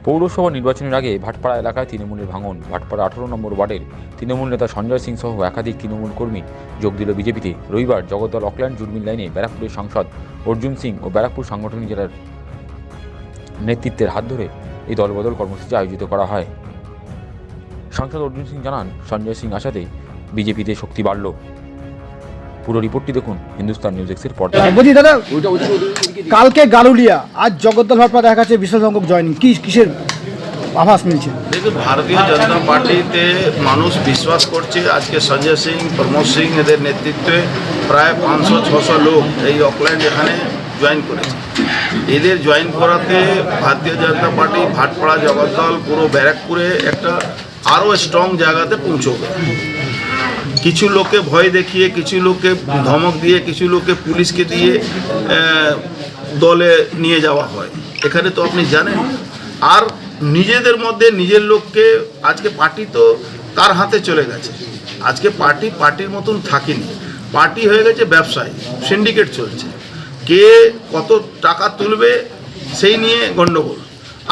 পৌরসভা নির্বাচনের আগে ভাটপাড়া এলাকায় তৃণমূলের ভাঙন। ভাটপাড়া 18 নম্বর ওয়ার্ডের তৃণমূল নেতা সঞ্জয় সিং সহ একাধিক তৃণমূল কর্মী যোগ দিল বিজেপিতে। রবিবার জগদ্দল অকল্যান্ড জুরমিল লাইনে ব্যারাকপুরের সাংসদ অর্জুন সিং ও ব্যারাকপুর সাংগঠনিক জেলার নেতৃত্বের হাত ধরে এই দলবদল কর্মসূচি আয়োজিত করা হয়। সাংসদ অর্জুন সিং জানান, সঞ্জয় সিং আসাতে বিজেপিতে শক্তি বাড়ল। পুরো রিপোর্টটি দেখুন হিন্দুস্তান নিউজ এক্সের পর্দায়। বলছি দাদা, কালকে গালুলিয়া, আজ জগদ্দল ভাটপাড়া দেখা যাচ্ছে বিশাল সংখ্যক জয়েনিং, কিসের আভাস মিলছে? দেখুন, ভারতীয় জনতা পার্টিতে মানুষ বিশ্বাস করছে। আজকে সঞ্জয় সিং, প্রমোদ সিং এদের নেতৃত্বে প্রায় 500-600 লোক এই অকল্যান্ড এখানে জয়েন করেছে। এদের জয়েন করাতে ভারতীয় জনতা পার্টি ভাটপাড়া, জগদ্দল, পুরো ব্যারাকপুরে একটা আরও স্ট্রং জায়গাতে পৌঁছবে। কিছু লোককে ভয় দেখিয়ে, কিছু লোককে ধমক দিয়ে, কিছু লোককে পুলিশকে দিয়ে দলে নিয়ে যাওয়া হয়, এখানে তো আপনি জানেন। আর নিজেদের মধ্যে নিজের লোককে, আজকে পার্টি তো কার হাতে চলে গেছে। আজকে পার্টির মতন থাকেনি, পার্টি হয়ে গেছে ব্যবসায়ী, সিন্ডিকেট চলছে। কে কত টাকা তুলবে সেই নিয়ে গণ্ডগোল,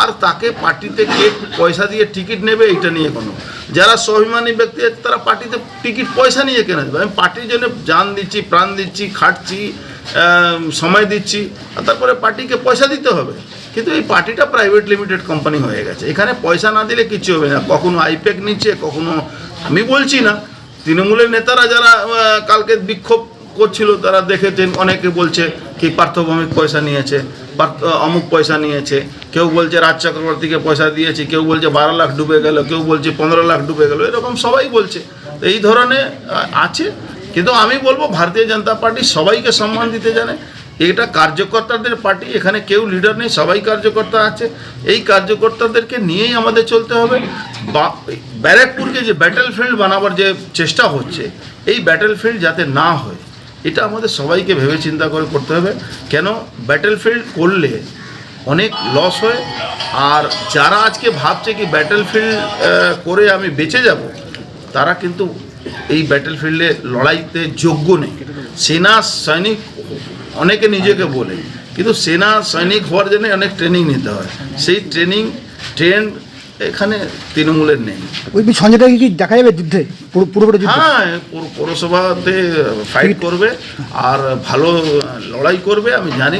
আর তাকে পার্টিতে কে পয়সা দিয়ে টিকিট নেবে এইটা নিয়ে কোনো। যারা স্বাভিমানী ব্যক্তি আছে তারা পার্টিতে টিকিট পয়সা নিয়ে কেনা যাবে। আমি পার্টির জন্য জান দিচ্ছি, প্রাণ দিচ্ছি, খাটছি, সময় দিচ্ছি, আর তারপরে পার্টিকে পয়সা দিতে হবে। কিন্তু এই পার্টিটা প্রাইভেট লিমিটেড কোম্পানি হয়ে গেছে, এখানে পয়সা না দিলে কিছু হবে না। কখনো আইপ্যাক নিচ্ছে, কখনো, আমি বলছি না, তৃণমূলের নেতারা যারা কালকে বিক্ষোভ করছিল তারা দেখেছেন, অনেকে বলছে কি পার্থভৌমিক পয়সা নিয়েছে, অমুক পয়সা নিয়েছে, কেউ বলছে রাজ চক্রবর্তীকে পয়সা দিয়েছে, কেউ বলছে 12 লাখ ডুবে গেল, কেউ বলছে 15 লাখ ডুবে গেল, এরকম সবাই বলছে। তো এই ধরনের আছে। কিন্তু আমি বলবো ভারতীয় জনতা পার্টি সবাইকে সম্মান দিতে জানে। এটা কার্যকর্তাদের পার্টি, এখানে কেউ লিডার নেই, সবাই কার্যকর্তা আছে। এই কার্যকর্তাদেরকে নিয়েই আমাদের চলতে হবে। ব্যারাকপুরকে যে ব্যাটেল ফিল্ড বানাবার যে চেষ্টা হচ্ছে, এই ব্যাটেল ফিল্ড যাতে না হয়, এটা আমাদের সবাইকে ভেবে চিন্তা করে করতে হবে। কেন ব্যাটেল ফিল্ড করলে অনেক লস হয়। আর যারা আজকে ভাবছে কি ব্যাটেল ফিল্ড করে আমি বেঁচে যাব, তারা কিন্তু এই ব্যাটেল ফিল্ডে লড়াইতে যোগ্য নেই। সেনা সৈনিক অনেকে নিজেকে বলে, কিন্তু সেনা সৈনিক হওয়ার জন্য অনেক ট্রেনিং নিতে হয়। সেই ট্রেন এখানে তৃণমূলের নেই। ওই সঞ্জয়টাকে কি দেখা যাবে যুদ্ধে, পুরোপুরি যুদ্ধে? হ্যাঁ, পৌরসভাতে ফাইট করবে আর ভালো লড়াই করবে। আমি জানি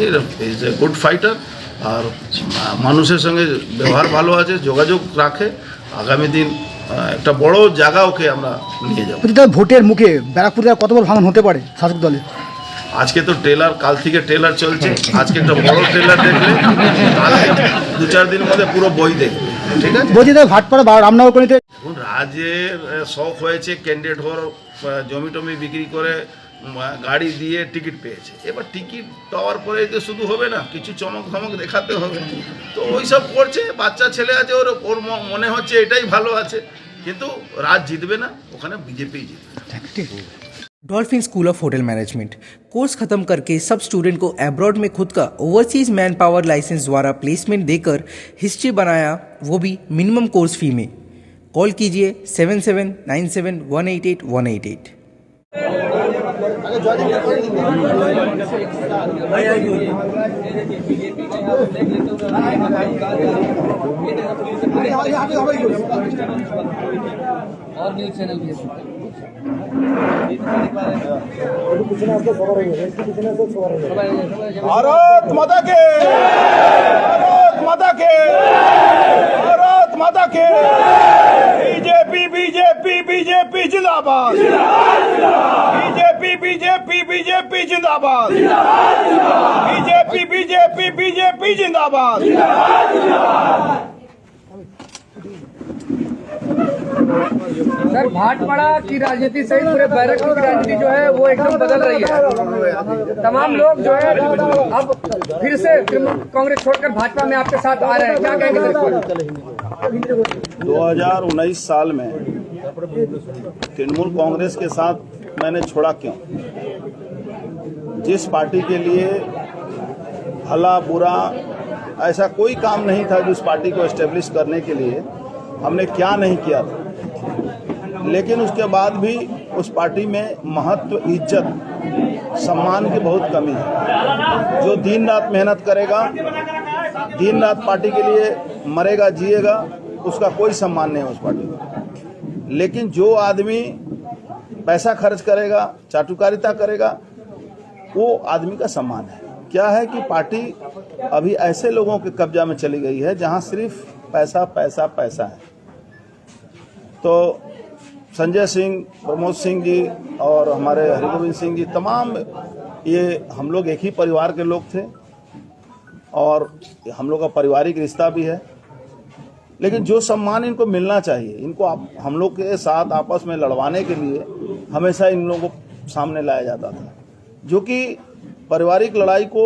ইজ এ গুড ফাইটার, আর মানুষের সঙ্গে ব্যবহার ভালো আছে, যোগাযোগ রাখে। আগামী দিন একটা বড় জায়গা ওকে আমরা নিয়ে যাবো। ভোটের মুখে ব্যারাকপুরে কত বড় ভাঙন হতে পারে শাসক দলে? আজকে তো ট্রেলার, কাল থেকে ট্রেলার চলছে। আজকে একটা বড় ট্রেলার দেখলে কাল 2-4 দিনের মধ্যে পুরো বই দেখবে। ঠিক আছে, বলছি ভাটপাড়া বা রামনগর কলিতে রাজের শখ হয়েছে ক্যান্ডিডেট হওয়ার, জমি টমি বিক্রি করে গাড়ি দিয়ে টিকিট পেয়েছে। এবার টিকিট পাওয়ার পরে তো শুধু হবে না, কিছু চমক ধমক দেখাতে হবে। তো ওই সব করছে, বাচ্চা ছেলে আছে, ওর মনে হচ্ছে এটাই ভালো আছে, কিন্তু রাজ জিতবে না, ওখানে বিজেপি জিতবে। Dolphin school of hotel management course खत्म करके सब स्टूडेंट को अब्रॉड में खुद का ओवरसीज मैन पावर लाइसेंस द्वारा प्लेसमेंट देकर हिस्ट्री बनाया, वो भी मिनिमम कोर्स फी में। कॉल कीजिए 7797188188। और न्यूज चैनल भी भारत माता के, भारत माता के, भारत माता के। बीजेपी बीजेपी बीजेपी जिंदाबाद, बीजेपी बीजेपी बीजेपी जिंदाबाद, बीजेपी बीजेपी बीजेपी जिंदाबाद। सर, भाटपाड़ा की राजनीति सहित पूरे बैरकपुर की राजनीति जो है वो एकदम बदल रही है। तमाम लोग जो है अब फिर से कांग्रेस छोड़कर भाजपा में आपके साथ आ रहे हैं, क्या कहेंगे? 2019 साल में तृणमूल कांग्रेस के साथ मैंने छोड़ा क्यों? जिस पार्टी के लिए भला बुरा ऐसा कोई काम नहीं था, जिस पार्टी को एस्टेब्लिश करने के लिए हमने क्या नहीं किया था, लेकिन उसके बाद भी उस पार्टी में महत्व, इज्जत, सम्मान की बहुत कमी है। जो दिन रात मेहनत करेगा दिन रात पार्टी के लिए मरेगा जिएगा, उसका कोई सम्मान नहीं है उस पार्टी को। लेकिन जो आदमी पैसा खर्च करेगा, चाटुकारिता करेगा, वो आदमी का सम्मान है। क्या है कि पार्टी अभी ऐसे लोगों के कब्जा में चली गई है जहां सिर्फ पैसा पैसा पैसा है। तो संजय सिंह, प्रमोद सिंह जी और हमारे हरिगोविंद सिंह जी, तमाम ये हम लोग एक ही परिवार के लोग थे और हम लोग का पारिवारिक रिश्ता भी है। लेकिन जो सम्मान इनको मिलना चाहिए, इनको हम लोग के साथ आपस में लड़वाने के लिए हमेशा इन लोगों को सामने लाया जाता था, जो कि पारिवारिक लड़ाई को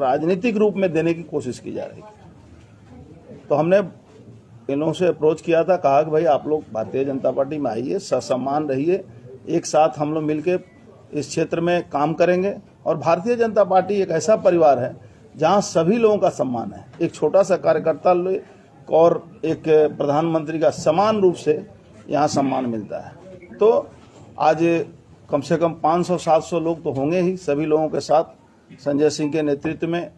राजनीतिक रूप में देने की कोशिश की जा रही है। तो हमने इन लोगों से अप्रोच किया था, कहा कि भाई आप लोग भारतीय जनता पार्टी में आइए, ससम्मान रहिए, एक साथ हम लोग मिलकर इस क्षेत्र में काम करेंगे। और भारतीय जनता पार्टी एक ऐसा परिवार है जहां सभी लोगों का सम्मान है। एक छोटा सा कार्यकर्ता और एक प्रधानमंत्री का समान रूप से यहाँ सम्मान मिलता है। तो आज कम से कम 500-700 लोग तो होंगे ही सभी लोगों के साथ। संजय सिंह के नेतृत्व में,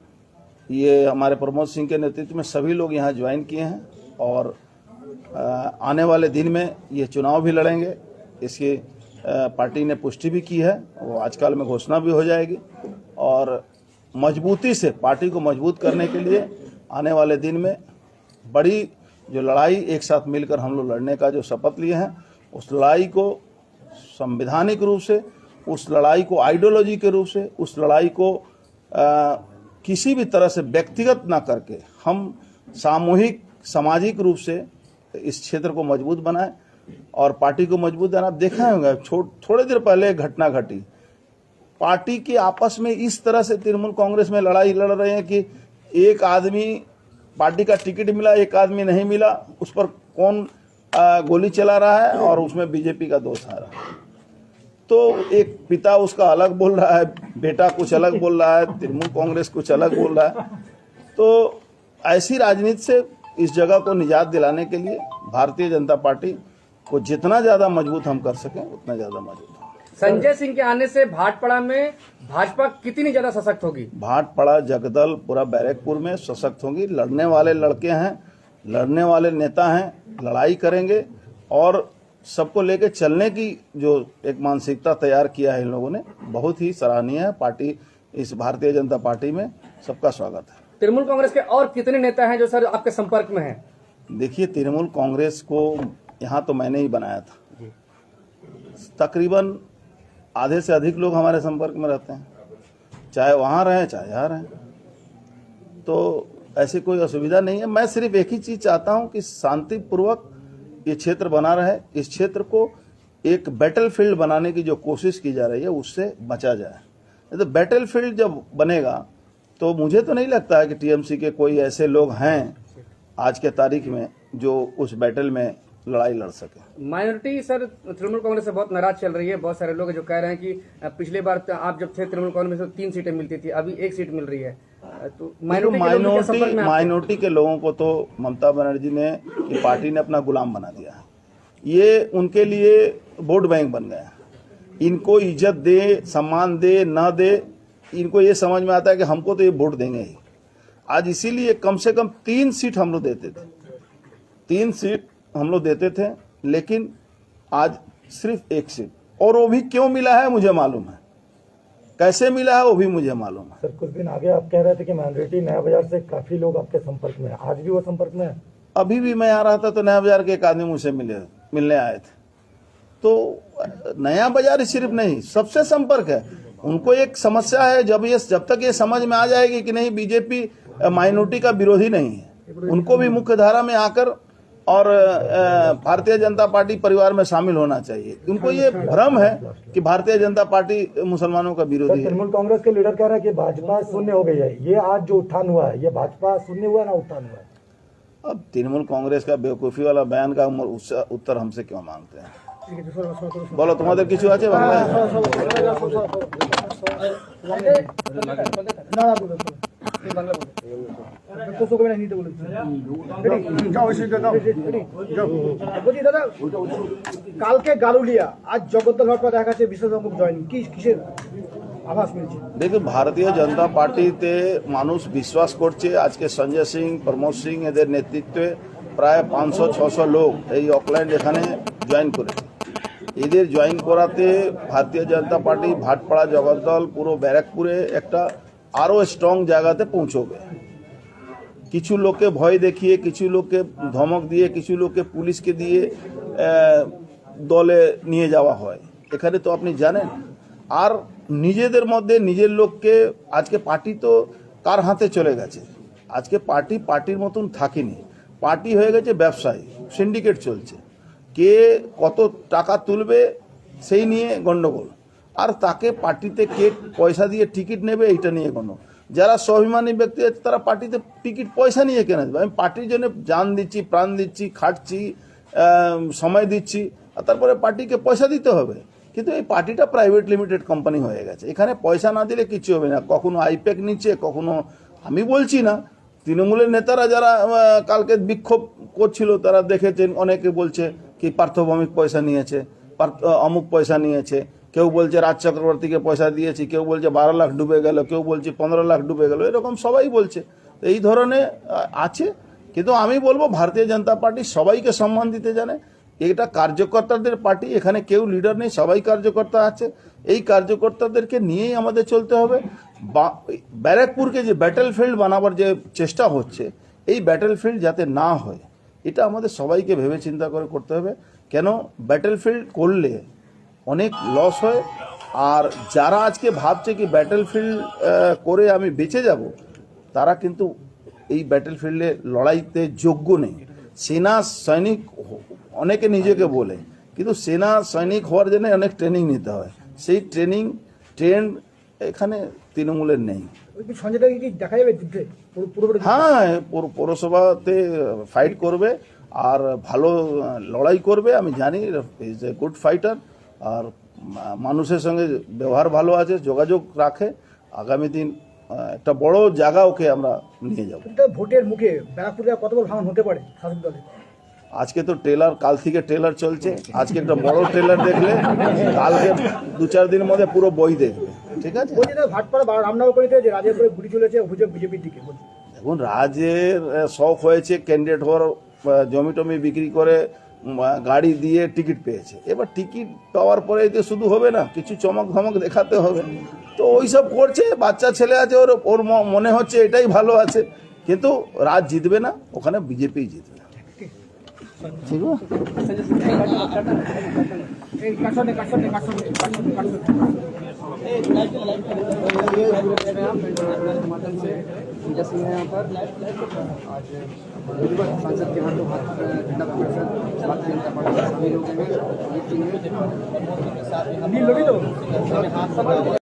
ये हमारे प्रमोद सिंह के नेतृत्व में सभी लोग यहाँ ज्वाइन किए हैं और आने वाले दिन में ये चुनाव भी लड़ेंगे। इसकी पार्टी ने पुष्टि भी की है, वो आजकल में घोषणा भी हो जाएगी। और मजबूती से पार्टी को मजबूत करने के लिए आने वाले दिन में बड़ी जो लड़ाई एक साथ मिलकर हम लोग लड़ने का जो शपथ लिए हैं, उस लड़ाई को संवैधानिक रूप से, उस लड़ाई को आइडियोलॉजी के रूप से, उस लड़ाई को किसी भी तरह से व्यक्तिगत ना करके हम सामूहिक सामाजिक रूप से इस क्षेत्र को मजबूत बनाएं और पार्टी को मजबूत बनाएं। आप देखा होगा थोड़े देर पहले घटना घटी, पार्टी के आपस में इस तरह से तृणमूल कांग्रेस में लड़ाई लड़ रहे हैं कि एक आदमी पार्टी का टिकट मिला, एक आदमी नहीं मिला, उस पर कौन गोली चला रहा है और उसमें बीजेपी का दोष आ रहा है। तो एक पिता उसका अलग बोल रहा है, बेटा कुछ अलग बोल रहा है, तृणमूल कांग्रेस कुछ अलग बोल रहा है। तो ऐसी राजनीति से इस जगह को निजात दिलाने के लिए भारतीय जनता पार्टी को जितना ज्यादा मजबूत हम कर सकें उतना ज्यादा मजबूत हम। संजय सिंह के आने से भाटपड़ा में भाजपा कितनी ज्यादा सशक्त होगी? भाटपड़ा, जगदल, पूरा बैरकपुर में सशक्त होंगी। लड़ने वाले लड़के हैं, लड़ने वाले नेता हैं, लड़ाई करेंगे और सबको लेके चलने की जो एक मानसिकता तैयार किया है इन लोगों ने, बहुत ही सराहनीय है। पार्टी, इस भारतीय जनता पार्टी में सबका स्वागत है। तृणमूल कांग्रेस के और कितने नेता हैं जो सर आपके संपर्क में हैं? देखिए, तृणमूल कांग्रेस को यहाँ तो मैंने ही बनाया था। तकरीबन आधे से अधिक लोग हमारे संपर्क में रहते हैं, चाहे वहाँ रहें चाहे यहाँ रहें। तो ऐसी कोई असुविधा नहीं है। मैं सिर्फ एक ही चीज़ चाहता हूँ कि शांतिपूर्वक ये क्षेत्र बना रहे। इस क्षेत्र को एक बैटलफील्ड बनाने की जो कोशिश की जा रही है उससे बचा जाए। तो बैटलफील्ड जब बनेगा तो मुझे तो नहीं लगता है कि टीएमसी के कोई ऐसे लोग हैं आज के तारीख में जो उस बैटल में लड़ाई लड़ सके। माइनॉरिटी सर तृणमूल कांग्रेस से बहुत नाराज चल रही है। बहुत सारे लोग जो कह रहे हैं कि पिछले बार आप जब थे तृणमूल कांग्रेस में तो 3 सीटें मिलती थी, अभी 1 सीट मिल रही है। तो माइनॉरिटी के लोगों को तो ममता बनर्जी ने की पार्टी ने अपना गुलाम बना दिया है। ये उनके लिए वोट बैंक बन गया। इनको इज्जत दे, सम्मान दे, न दे, इनको ये समझ में आता है कि हमको तो ये वोट देंगे ही। आज इसीलिए कम से कम 3 सीट हम लोग देते थे, 3 सीट हम लोग देते थे, लेकिन आज सिर्फ 1 सीट। और वो भी क्यों मिला है मुझे मालूम है, कैसे मिला है वो भी मुझे मालूम है। सर, कुछ दिन आगे आप कह रहे थे कि माइनॉरिटी नया बाजार से काफी लोग आपके संपर्क में है, आज भी वो संपर्क में है? अभी भी मैं आ रहा था तो नया बाजार के एक आदमी मुझसे मिलने आए थे। तो नया बाजार सिर्फ नहीं, सबसे संपर्क है। उनको एक समस्या है, जब तक ये समझ में आ जाएगी कि नहीं बीजेपी माइनॉरिटी का विरोधी नहीं है, उनको भी मुख्य धारा में आकर और भारतीय जनता पार्टी परिवार में शामिल होना चाहिए। उनको ये भ्रम है कि भारतीय जनता पार्टी मुसलमानों का विरोधी है। तृणमूल कांग्रेस के लीडर कह रहे हैं कि भाजपा शून्य हो गई है। ये आज जो उत्थान हुआ है, ये भाजपा शून्य हुआ ना उत्थान हुआ है? अब तृणमूल कांग्रेस का बेवकूफी वाला बयान का उत्तर हमसे क्यों मांगते हैं? बोलो, तुम्हारे किसी আছে বাংলা? দাদা, কালকে গালুলিয়া, আজ জগদ্দল ভাটপাড়া দেখা যাচ্ছে বিশেষ সংখ্যক জয়েন, কিসের আভাস মিলছে? দেখুন, ভারতীয় জনতা পার্টিতে মানুষ বিশ্বাস করছে। আজকে সঞ্জয় সিং, প্রমোদ সিং এদের নেতৃত্বে প্রায় 500-600 লোক এই অকল্যান্ড এখানে জয়েন করেছে। এদের জয়েন করাতে ভারতীয় জনতা পার্টি ভাটপাড়া, জগদ্দল, পুরো ব্যারাকপুরে একটা আরও স্ট্রং জায়গাতে পৌঁছবে। কিছু লোককে ভয় দেখিয়ে, কিছু লোককে ধমক দিয়ে, কিছু লোককে পুলিশকে দিয়ে দলে নিয়ে যাওয়া হয়, এখানে তো আপনি জানেন। আর নিজেদের মধ্যে নিজের লোককে, আজকে পার্টি তো কার হাতে চলে গেছে। আজকে পার্টির মতন থাকেনি, পার্টি হয়ে গেছে ব্যবসায়ী, সিন্ডিকেট চলছে। কে কত টাকা তুলবে সেই নিয়ে গন্ডগোল, আর তাকে পার্টিতে কে পয়সা দিয়ে টিকিট নেবে এইটা নিয়ে গন্ডগোল। যারা স্বাভিমানী ব্যক্তি আছে তারা পার্টিতে টিকিট পয়সা নিয়ে কেনে দেবে। আমি পার্টির জন্য জান দিচ্ছি, প্রাণ দিচ্ছি, খাটছি, সময় দিচ্ছি, আর তারপরে পার্টিকে পয়সা দিতে হবে। কিন্তু এই পার্টিটা প্রাইভেট লিমিটেড কোম্পানি হয়ে গেছে, এখানে পয়সা না দিলে কিছু হবে না। কখনো আইপ্যাক নিচ্ছে, কখনো, আমি বলছি না, তৃণমূলের নেতারা যারা কালকে বিক্ষোভ করছিল তারা দেখেছেন, অনেকে বলছে কি পার্থভৌমিক পয়সা নিয়েছে, অমুক পয়সা নিয়েছে, কেউ বলছে রাজ চক্রবর্তীকে পয়সা দিয়েছি, কেউ বলছে 12 লাখ ডুবে গেল, কেউ বলছে 15 লাখ ডুবে গেল, এরকম সবাই বলছে। এই ধরনের আছে। কিন্তু আমি বলবো ভারতীয় জনতা পার্টি সবাইকে সম্মান দিতে জানে। এটা কার্যকর্তাদের পার্টি, এখানে কেউ লিডার নেই, সবাই কার্যকর্তা আছে। এই কার্যকর্তাদেরকে নিয়েই আমাদের চলতে হবে। ব্যারাকপুরকে যে ব্যাটেল ফিল্ড বানাবার যে চেষ্টা হচ্ছে, এই ব্যাটেল ফিল্ড যাতে না হয়, এটা আমাদের সবাইকে ভেবে চিন্তা করে করতে হবে। কেন ব্যাটেল ফিল্ড করলে অনেক লস হয়। আর যারা আজকে ভাবছে কি ব্যাটেল ফিল্ড করে আমি বেঁচে যাব, তারা কিন্তু এই ব্যাটেল ফিল্ডে লড়াইতে যোগ্য নেই। সেনা সৈনিক অনেকে নিজেকে বলে, কিন্তু সেনা সৈনিক হওয়ার জন্য অনেক ট্রেনিং নিতে হয়। সেই ট্রেন এখানে তৃণমূলের নেই। সঞ্জয়টাকে কি দেখা যাবে যুদ্ধে? হ্যাঁ, পৌরসভাতে ফাইট করবে আর ভালো লড়াই করবে। আমি জানি ইজ এ গুড ফাইটার, আর মানুষের সঙ্গে ব্যবহার ভালো আছে, যোগাযোগ রাখে। আগামী দিন একটা বড় জায়গা ওকে আমরা নিয়ে যাব। ভোটের মুখে ব্যারাকপুরে কত বড় ভাঙন হতে পারে শাসক দলে? আজকে তো ট্রেলার, কাল থেকে ট্রেলার চলছে। আজকে একটা বড় ট্রেলার দেখলে কালকে 2-4 দিনের মধ্যে পুরো বই দেখবে। ঠিক আছে। ভাটপাড়া রামনগরীতে যে রাজের করে গুলি চলেছে, অভিযোগ বিজেপির দিকে। দেখুন, রাজের শখ হয়েছে ক্যান্ডিডেট হওয়ার, জমি টমি বিক্রি করে গাড়ি দিয়ে টিকিট পেয়েছে। এবার টিকিট পাওয়ার পরে তো শুধু হবে না, কিছু চমক ধমক দেখাতে হবে। তো ওইসব করছে, বাচ্চা ছেলে আছে, ওর মনে হচ্ছে এটাই ভালো আছে। কিন্তু রাজ জিতবে না, ওখানে বিজেপি জিতবে। ঠিক जैसे यहाँ पर आज सांसद के हाथों हाथ झंडा प्रदर्शन भारतीय जनता पार्टी के सभी लोग हैं।